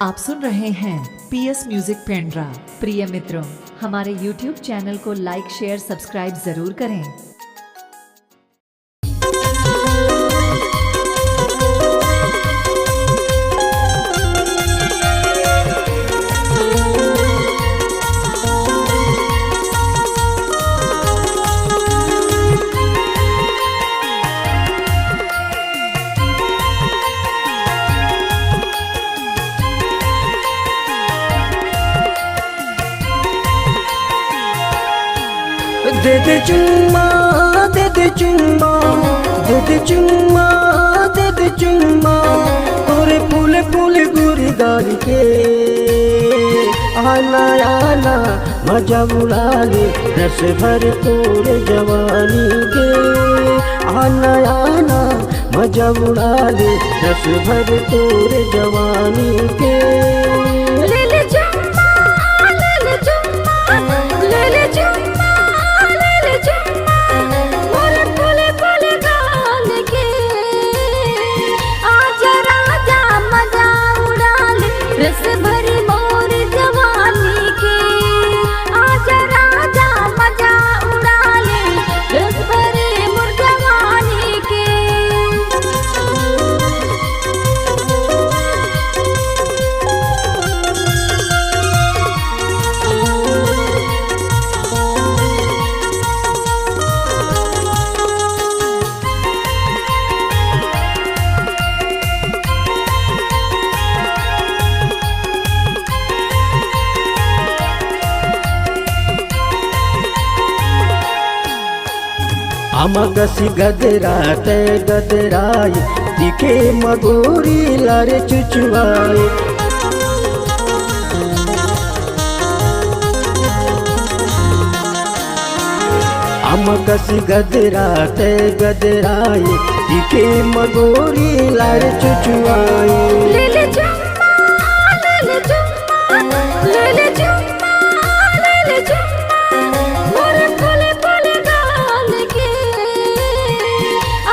आप सुन रहे हैं पीएस म्यूजिक पेंड्रा। प्रिय मित्रों, हमारे यूट्यूब चैनल को लाइक शेयर सब्सक्राइब जरूर करें। दे दे चुम्मा, दे दे चुम्मा, दे दे चुम्मा, दे दे चुम्मा, तोरे फूल फूल गुरदार के आना आना मजा उड़ा ले, रस भर तोरे जवानी के आना आना मजा उड़ा ले, रस भर तोरे जवानी के। ले ले चुम्मा, ले ले चुम्मा, ले ले चुम्मा, रस भरी मोर जवानी के आजा राजा मजा उड़ा ले, रस भरी मोर जवानी के। अमगसी गदराते गदराई दिखे मगोरी लारे चुचुआए। अमगसी गदराते गदराई दिखे मगोरी लारे चुचुआए। ले ले चुम्मा, ले ले चुम्मा, ले ले चुम्मा, ले ले चुम्मा, मोर फूल फूल गाल के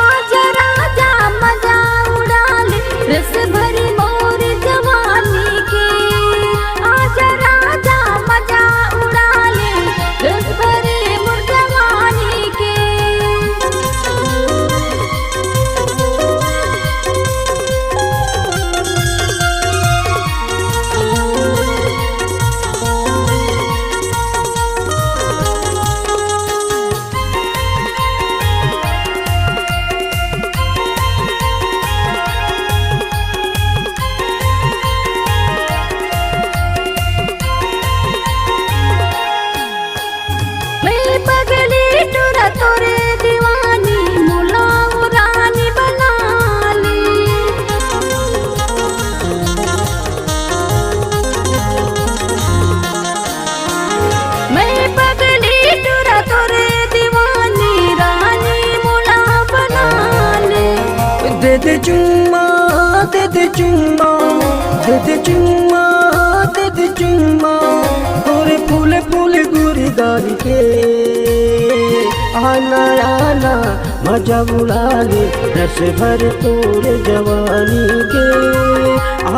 आजा राजा मजा उड़ा ले, रस भरी मोर जवानी के आजा राजा मजा उड़ा ले, रस भरी मोर जवानी के। तोरे दीवानी मुलाऊ रानी बना ली, मैं पगली टुरा तोरे दीवानी रानी मुला बना ले। दे दे चुम्मा, दे दे चुम्मा, दे दे चुम्मा, दे दे चुम्मा, तोरे फूल फूल गुरदार के आना आना मजा उड़ा ले, रस भर तोरे जवानी के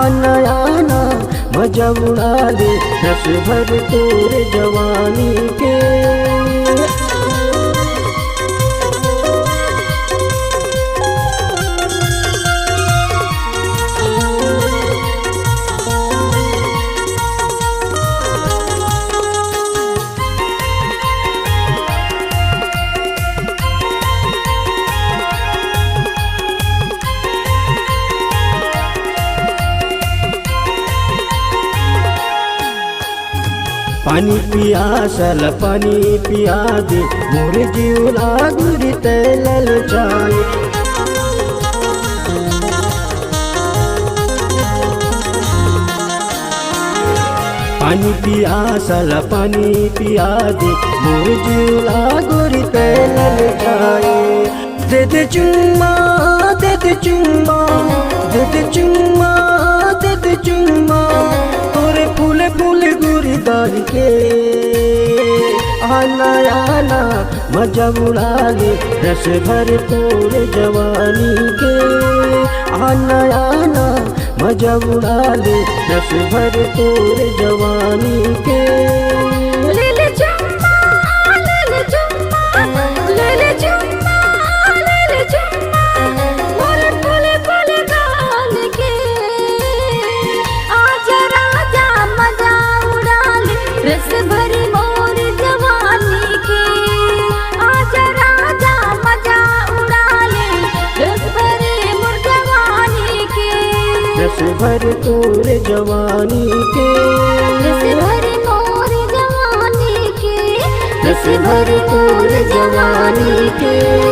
आना आना मजा उड़ा ले, रस भर तोरे जवानी के। पानी पियासल पानी पिया दे, मोर जीव लागुरी तैलल जाए। पानी पियासल पानी पिया दे, मोर जीव लागुरी तैलल जाए। दे दे चुम्मा, दे दे चुम्मा, दे दे चुम्मा, दे दे चुम्मा, तोरे फूल फूल गुरदार के आना आना मजा उड़ा ले, रस भर तोरे जवानी के आना आना मजा उड़ा ले रस भर तोर जवानी के। ले ले चुम्मा ले ले चुम्मा ले ले चुम्मा ले ले चुम्मा बोले बोले बोले गाल के। आजा राजा मजा उड़ा ले रस भरी मोर जवानी के। आजा राजा मजा उड़ा ले रस भरी मोर जवानी के। रस भर तोर जवानी के। रस भरी मोर जवानी के। रस भर तोर जवानी के।